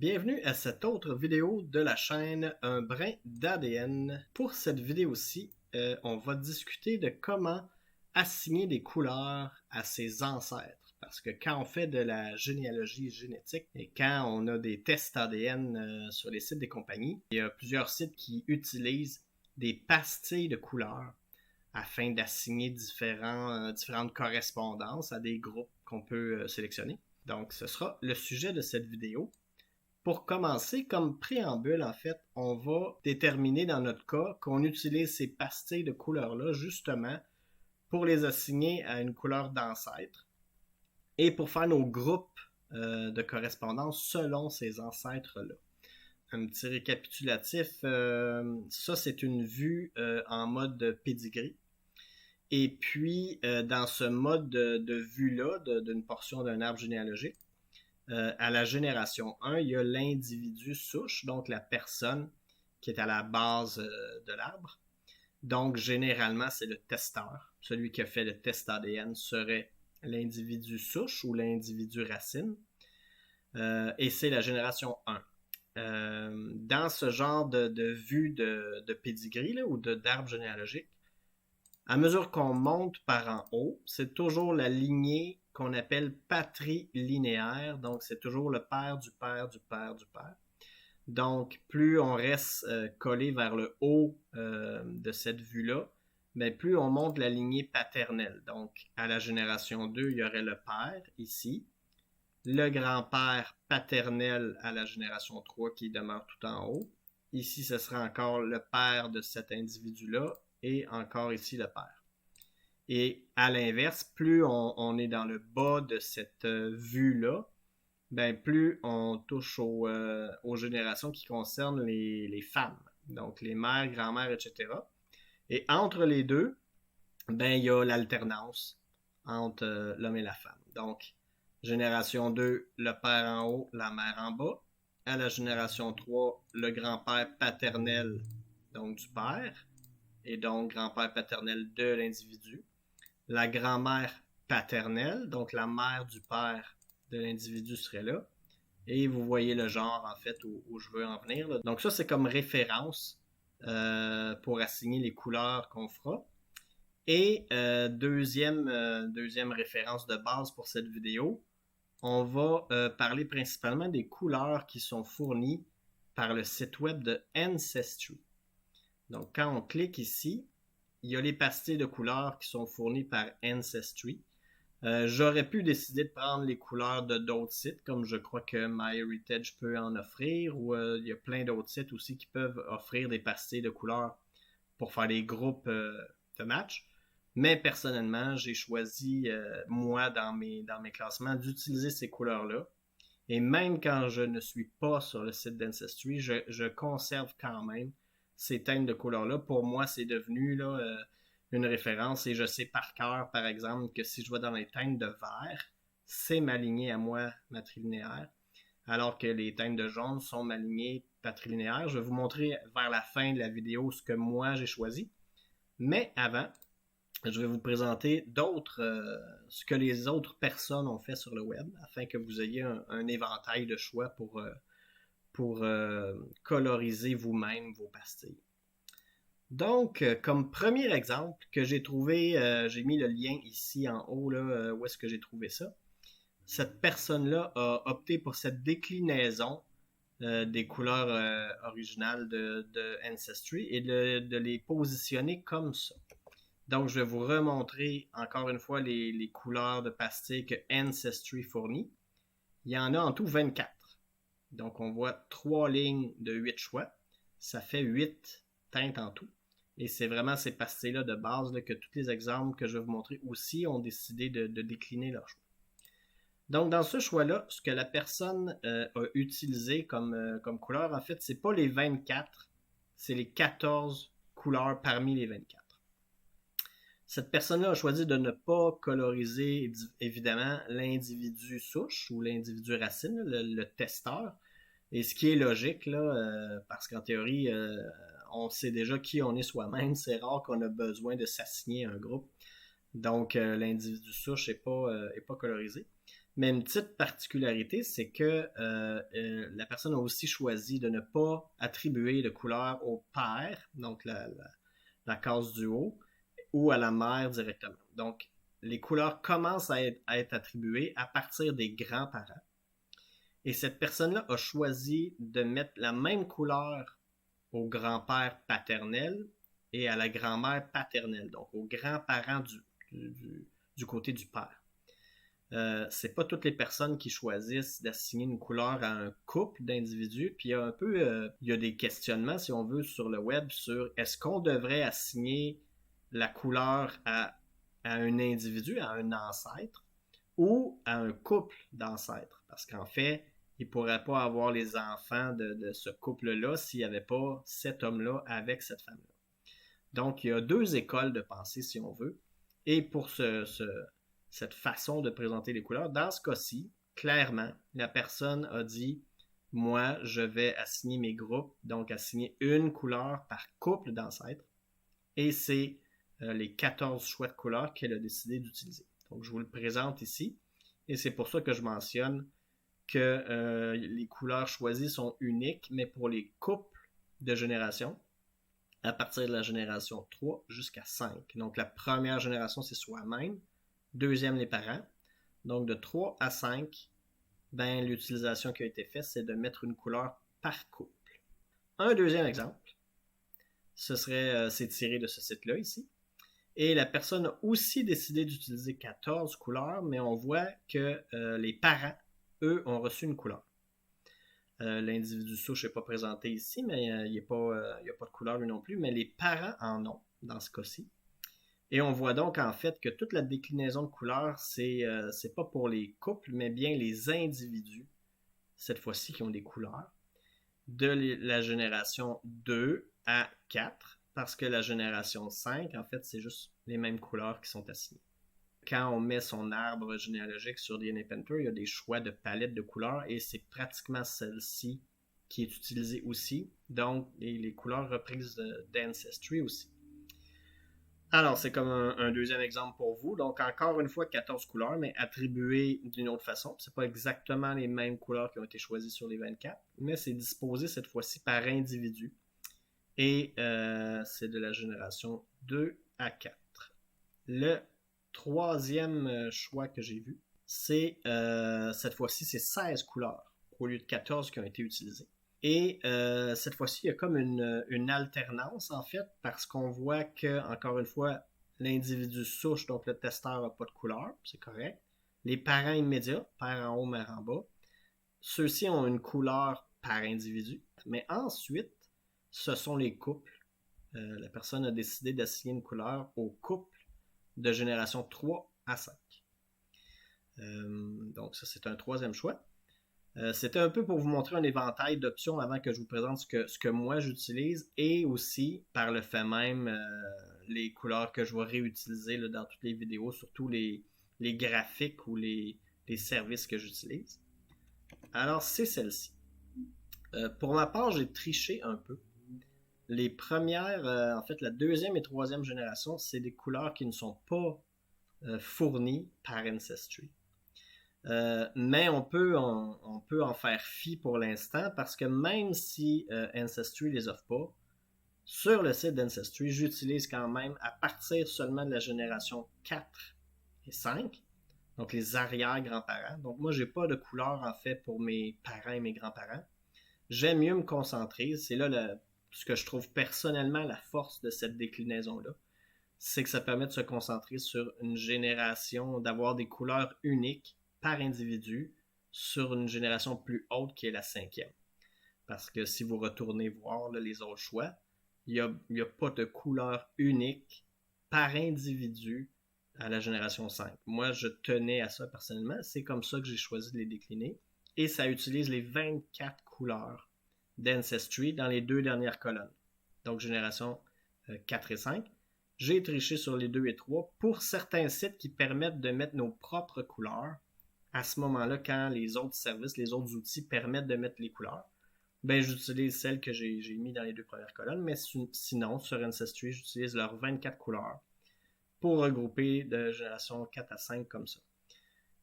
Bienvenue à cette autre vidéo de la chaîne Un brin d'ADN. Pour cette vidéo-ci, on va discuter de comment assigner des couleurs à ses ancêtres. Parce que quand on fait de la généalogie génétique et quand on a des tests ADN sur les sites des compagnies, il y a plusieurs sites qui utilisent des pastilles de couleurs afin d'assigner différentes correspondances à des groupes qu'on peut sélectionner. Donc, ce sera le sujet de cette vidéo. Pour commencer, comme préambule, en fait, on va déterminer dans notre cas qu'on utilise ces pastilles de couleurs-là justement pour les assigner à une couleur d'ancêtre et pour faire nos groupes de correspondance selon ces ancêtres-là. Un petit récapitulatif, ça c'est une vue en mode pedigree. Et puis, dans ce mode de vue-là, d'une portion d'un arbre généalogique, à la génération 1, il y a l'individu souche, donc la personne qui est à la base de l'arbre. Donc, généralement, c'est le testeur. Celui qui a fait le test ADN serait l'individu souche ou l'individu racine. Et c'est la génération 1. Dans ce genre de vue de pedigree là, ou d'arbre généalogique, à mesure qu'on monte par en haut, c'est toujours la lignée qu'on appelle patrilinéaire. Donc, c'est toujours le père du père du père du père. Donc, plus on reste collé vers le haut de cette vue-là, mais plus on monte la lignée paternelle. Donc, à la génération 2, il y aurait le père ici, le grand-père paternel à la génération 3 qui demeure tout en haut. Ici, ce sera encore le père de cet individu-là et encore ici le père. Et à l'inverse, plus on est dans le bas de cette vue-là, ben plus on touche aux générations qui concernent les femmes, donc les mères, grand-mères, etc. Et entre les deux, ben il y a l'alternance entre l'homme et la femme. Donc, génération 2, le père en haut, la mère en bas. À la génération 3, le grand-père paternel, donc du père, et donc grand-père paternel de l'individu. La grand-mère paternelle, donc la mère du père de l'individu serait là. Et vous voyez le genre, en fait, où je veux en venir. Là. Donc ça, c'est comme référence pour assigner les couleurs qu'on fera. Et deuxième référence de base pour cette vidéo, on va parler principalement des couleurs qui sont fournies par le site web de Ancestry. Donc quand on clique ici, il y a les pastilles de couleurs qui sont fournies par Ancestry. J'aurais pu décider de prendre les couleurs de d'autres sites, comme je crois que MyHeritage peut en offrir, ou il y a plein d'autres sites aussi qui peuvent offrir des pastilles de couleurs pour faire des groupes de match. Mais personnellement, j'ai choisi, moi, dans mes classements, d'utiliser ces couleurs-là. Et même quand je ne suis pas sur le site d'Ancestry, je conserve quand même ces teintes de couleurs-là. Pour moi, c'est devenu là, une référence et je sais par cœur, par exemple, que si je vais dans les teintes de vert, c'est ma lignée à moi matrilinéaire, alors que les teintes de jaune sont ma lignée patrilinéaire. Je vais vous montrer vers la fin de la vidéo ce que moi j'ai choisi. Mais avant, je vais vous présenter ce que les autres personnes ont fait sur le web, afin que vous ayez un éventail de choix pour coloriser vous-même vos pastilles. Donc, comme premier exemple que j'ai trouvé, j'ai mis le lien ici en haut, là, où est-ce que j'ai trouvé ça. Cette personne-là a opté pour cette déclinaison des couleurs originales de Ancestry et de les positionner comme ça. Donc, je vais vous remontrer encore une fois les couleurs de pastilles que Ancestry fournit. Il y en a en tout 24. Donc, on voit 3 lignes de 8 choix. Ça fait 8 teintes en tout. Et c'est vraiment ces pastilles-là de base là, que tous les exemples que je vais vous montrer aussi ont décidé de décliner leur choix. Donc, dans ce choix-là, ce que la personne a utilisé comme couleur, en fait, c'est pas les 24, c'est les 14 couleurs parmi les 24. Cette personne-là a choisi de ne pas coloriser, évidemment, l'individu souche ou l'individu racine, le testeur. Et ce qui est logique, là, parce qu'en théorie, on sait déjà qui on est soi-même. C'est rare qu'on a besoin de s'assigner un groupe. Donc, l'individu souche n'est pas colorisé. Mais une petite particularité, c'est que la personne a aussi choisi de ne pas attribuer de couleur au père, donc la case du haut, ou à la mère directement. Donc, les couleurs commencent à être attribuées à partir des grands-parents. Et cette personne-là a choisi de mettre la même couleur au grand-père paternel et à la grand-mère paternelle, donc aux grands-parents du côté du père. C'est pas toutes les personnes qui choisissent d'assigner une couleur à un couple d'individus. Puis il y a des questionnements, si on veut, sur le web sur est-ce qu'on devrait assigner la couleur à un individu, à un ancêtre, ou à un couple d'ancêtres. Parce qu'en fait, il ne pourrait pas avoir les enfants de ce couple-là s'il n'y avait pas cet homme-là avec cette femme-là. Donc, il y a deux écoles de pensée, si on veut. Et pour cette façon de présenter les couleurs, dans ce cas-ci, clairement, la personne a dit, moi, je vais assigner mes groupes, donc assigner une couleur par couple d'ancêtres. Et c'est les 14 choix de couleurs qu'elle a décidé d'utiliser. Donc, je vous le présente ici. Et c'est pour ça que je mentionne que les couleurs choisies sont uniques, mais pour les couples de génération, à partir de la génération 3 jusqu'à 5. Donc, la première génération, c'est soi-même. Deuxième, les parents. Donc, de 3 à 5, ben, l'utilisation qui a été faite, c'est de mettre une couleur par couple. Un deuxième exemple, c'est tiré de ce site-là ici. Et la personne a aussi décidé d'utiliser 14 couleurs, mais on voit que les parents, eux, ont reçu une couleur. L'individu souche n'est pas présenté ici, mais il n'y a pas de couleur lui non plus, mais les parents en ont dans ce cas-ci. Et on voit donc en fait que toute la déclinaison de couleurs, c'est pas pour les couples, mais bien les individus, cette fois-ci, qui ont des couleurs, de la génération 2 à 4, parce que la génération 5, en fait, c'est juste les mêmes couleurs qui sont assignées. Quand on met son arbre généalogique sur DNA Painter, il y a des choix de palette de couleurs et c'est pratiquement celle-ci qui est utilisée aussi. Donc, les couleurs reprises d'Ancestry aussi. Alors, c'est comme un deuxième exemple pour vous. Donc, encore une fois, 14 couleurs, mais attribuées d'une autre façon. Ce n'est pas exactement les mêmes couleurs qui ont été choisies sur les 24, mais c'est disposé cette fois-ci par individu. Et c'est de la génération 2 à 4. Le troisième choix que j'ai vu, c'est cette fois-ci, c'est 16 couleurs au lieu de 14 qui ont été utilisées. Et cette fois-ci, il y a comme une alternance, en fait, parce qu'on voit que, encore une fois, l'individu souche, donc le testeur n'a pas de couleur, c'est correct. Les parents immédiats, père en haut, mère en bas, ceux-ci ont une couleur par individu. Mais ensuite, ce sont les couples. La personne a décidé d'assigner une couleur au couple de génération 3 à 5. Donc ça, c'est un troisième choix. C'était un peu pour vous montrer un éventail d'options avant que je vous présente ce que moi j'utilise et aussi, par le fait même, les couleurs que je vais réutiliser là, dans toutes les vidéos, surtout les graphiques ou les services que j'utilise. Alors, c'est celle-ci. Pour ma part, j'ai triché un peu. Les premières, en fait, la deuxième et troisième génération, c'est des couleurs qui ne sont pas fournies par Ancestry. Mais on peut en faire fi pour l'instant parce que même si Ancestry ne les offre pas, sur le site d'Ancestry, j'utilise quand même à partir seulement de la génération 4 et 5, donc les arrière-grands-parents. Donc moi, j'ai pas de couleur en fait pour mes parents et mes grands-parents. J'aime mieux me concentrer, c'est là ce que je trouve personnellement la force de cette déclinaison-là, c'est que ça permet de se concentrer sur une génération, d'avoir des couleurs uniques par individu sur une génération plus haute qui est la 5e. Parce que si vous retournez voir là, les autres choix, il n'y a pas de couleur unique par individu à la génération 5. Moi, je tenais à ça personnellement. C'est comme ça que j'ai choisi de les décliner. Et ça utilise les 24 couleurs d'Ancestry dans les deux dernières colonnes. Donc, génération 4 et 5. J'ai triché sur les 2 et 3 pour certains sites qui permettent de mettre nos propres couleurs. À ce moment-là, quand les autres services, les autres outils permettent de mettre les couleurs, ben j'utilise celles que j'ai mis dans les deux premières colonnes, mais sinon, sur Ancestry, j'utilise leurs 24 couleurs pour regrouper de génération 4 à 5 comme ça.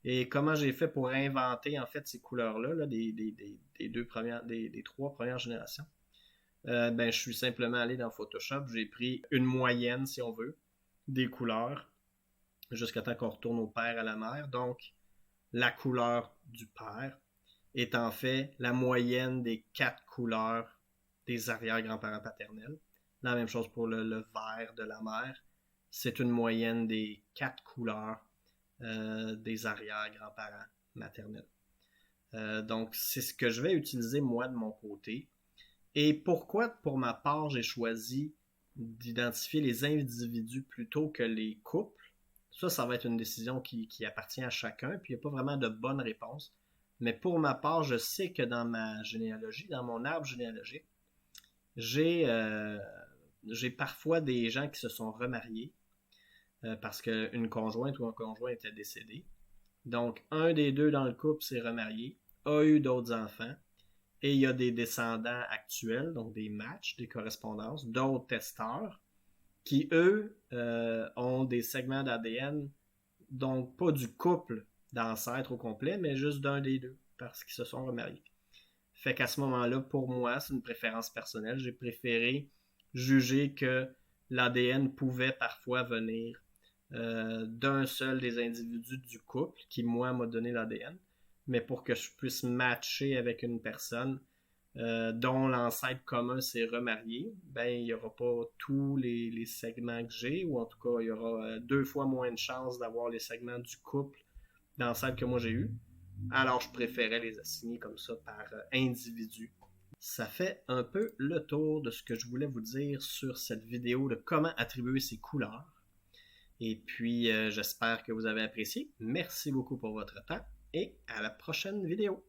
Et comment j'ai fait pour inventer en fait ces couleurs-là là, des trois premières générations. Ben, je suis simplement allé dans Photoshop, j'ai pris une moyenne, si on veut, des couleurs, jusqu'à temps qu'on retourne au père à la mère. Donc, la couleur du père est en fait la moyenne des 4 couleurs des arrière-grands-parents paternels. La même chose pour le vert de la mère. C'est une moyenne des 4 couleurs des arrière-grands-parents maternels. Donc, c'est ce que je vais utiliser moi de mon côté. Et pourquoi, pour ma part, j'ai choisi d'identifier les individus plutôt que les couples? Ça va être une décision qui appartient à chacun, puis il n'y a pas vraiment de bonne réponse. Mais pour ma part, je sais que dans ma généalogie, dans mon arbre généalogique, j'ai parfois des gens qui se sont remariés parce qu'une conjointe ou un conjoint était décédé. Donc, un des deux dans le couple s'est remarié, a eu d'autres enfants, et il y a des descendants actuels, donc des matchs, des correspondances, d'autres testeurs, qui, eux, ont des segments d'ADN, donc pas du couple d'ancêtres au complet, mais juste d'un des deux, parce qu'ils se sont remariés. Fait qu'à ce moment-là, pour moi, c'est une préférence personnelle. J'ai préféré juger que l'ADN pouvait parfois venir d'un seul des individus du couple, qui, moi, m'a donné l'ADN, mais pour que je puisse matcher avec une personne dont l'ancêtre commun s'est remarié, ben il n'y aura pas tous les segments que j'ai, ou en tout cas, il y aura 2 fois moins de chances d'avoir les segments du couple d'ancêtre que moi j'ai eu. Alors, je préférais les assigner comme ça par individu. Ça fait un peu le tour de ce que je voulais vous dire sur cette vidéo de comment attribuer ces couleurs. Et puis, j'espère que vous avez apprécié. Merci beaucoup pour votre temps et à la prochaine vidéo.